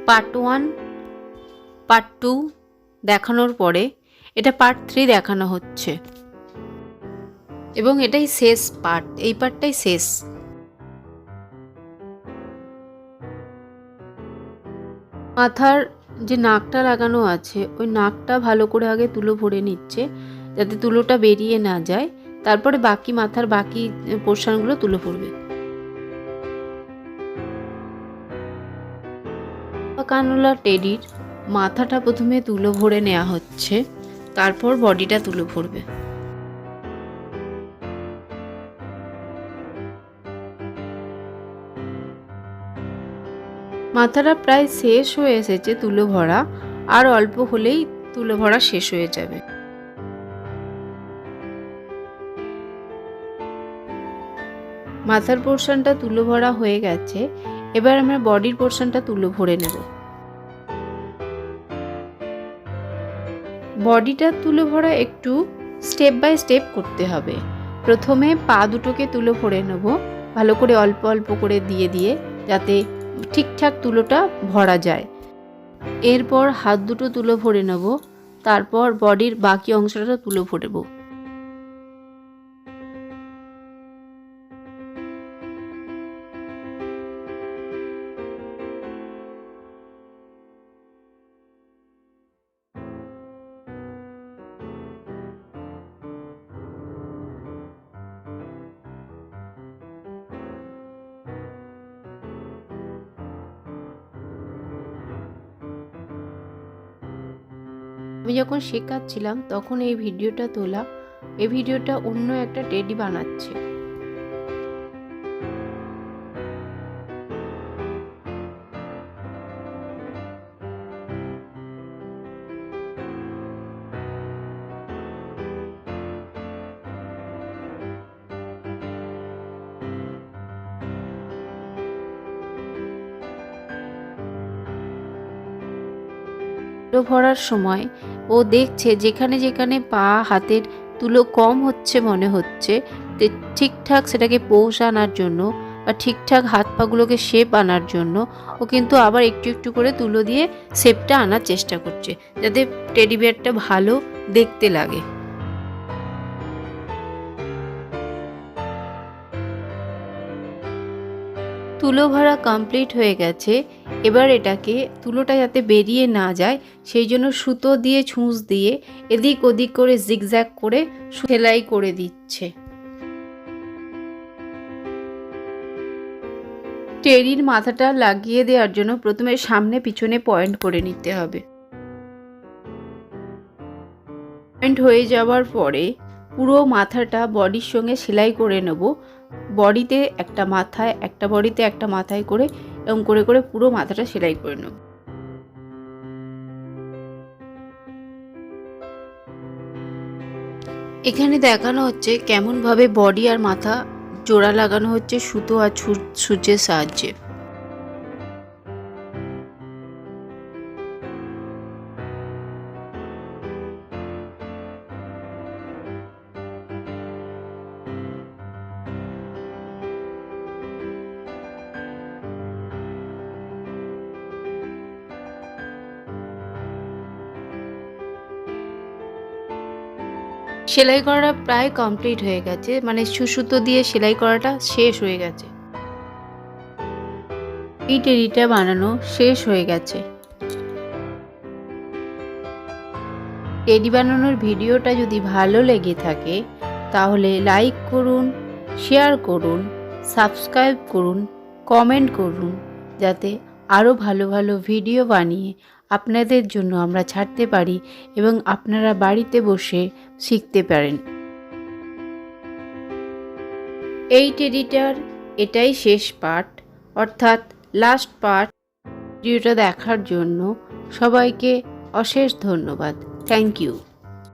Part 1 part 2 দেখানোর পরে এটা পার্ট 3 দেখানো হচ্ছে এবং এটাই শেষ পার্ট, এই পার্টটাই শেষ। মাথার যে নাকটা লাগানো আছে ওই নাকটা ভালো করে আগে তুলো ভরে নিচ্ছে যাতে তুলোটা বেরিয়ে না যায়, তারপরে বাকি মাথার বাকি পোর্শনগুলো তুলো ভরবে। কানলা টেডির মাথাটা প্রথমে তুলো ভরে নেওয়া হচ্ছে, তারপর বডিটা তুলো ভরবে। মাথাটা প্রায় শেষ হয়ে এসেছে তুলো ভরা, আর অল্প হলেই তুলো ভরা শেষ হয়ে যাবে। মাথার পোর্শনটা তুলো ভরা হয়ে গেছে, এবার আমরা বডির পোর্শনটা তুলো ভরে নেব। বডিটা তুলো ভরা একটু স্টেপ বাই স্টেপ করতে হবে। প্রথমে পা দুটোকে তুলো ভরে নেব ভালো করে, অল্প অল্প করে দিয়ে দিয়ে যাতে ঠিকঠাক তুলোটা ভরা যায়। এরপর হাত দুটো তুলো ভরে নেব, তারপর বডির বাকি অংশটা তুলো ভরব। আমি যখন শেখাচ্ছিলাম তখন এই ভিডিওটা তোলা, এই ভিডিওটা অন্য একটা টেডি বানাচ্ছে। তুলো ভরার সময় ও দেখছে যেখানে যেখানে পা হাতের তুলো কম হচ্ছে মনে হচ্ছে, ঠিকঠাক সেটাকে পৌঁছ আনার জন্য বা ঠিকঠাক হাত পাগুলোকে শেপ আনার জন্য ও কিন্তু আবার একটু একটু করে তুলো দিয়ে শেপটা আনার চেষ্টা করছে যাতে টেডি বিয়ারটা ভালো দেখতে লাগে। তুলো ভরা কমপ্লিট হয়ে গেছে। এবার এটাকে তুলোটা যাতে বেরিয়ে না যায় সেই জন্য সুতো দিয়ে ছুঁচ দিয়ে এদিক ওদিক করে জিগজ্যাগ করে সেলাই করে দিচ্ছে। টেডির মাথাটা লাগিয়ে দেওয়ার জন্য প্রথমে সামনে পিছনে পয়েন্ট করে নিতে হবে। পয়েন্ট হয়ে যাওয়ার পরে পুরো মাথাটা বডির সঙ্গে সেলাই করে নেব। বডিতে একটা মাথায় একটা বডিতে একটা মাথায় করে এরকম করে করে পুরো মাথাটা সেলাই করে নেব। এখানে দেখানো হচ্ছে কেমন ভাবে বডি আর মাথা জোড়া লাগানো হচ্ছে সুতো আর সূচের সাহায্যে। সেলাই করাটা প্রায় কমপ্লিট হয়ে গেছে, মানে সুতো দিয়ে সেলাই করাটা শেষ হয়ে গেছে। এই টেডিটা বানানো শেষ হয়ে গেছে। টেডি বানানোর ভিডিওটা যদি ভালো লেগে থাকে তাহলে লাইক করুন, শেয়ার করুন, সাবস্ক্রাইব করুন, কমেন্ট করুন যাতে আরও ভালো ভালো ভিডিও বানিয়ে আপনাদের জন্য আমরা ছাড়তে পারি এবং আপনারা বাড়িতে বসে শিখতে পারেন। এই টেডিটার এটাই শেষ পার্ট, অর্থাৎ লাস্ট পার্ট। ভিডিওটা দেখার জন্য সবাইকে অশেষ ধন্যবাদ। Thank you.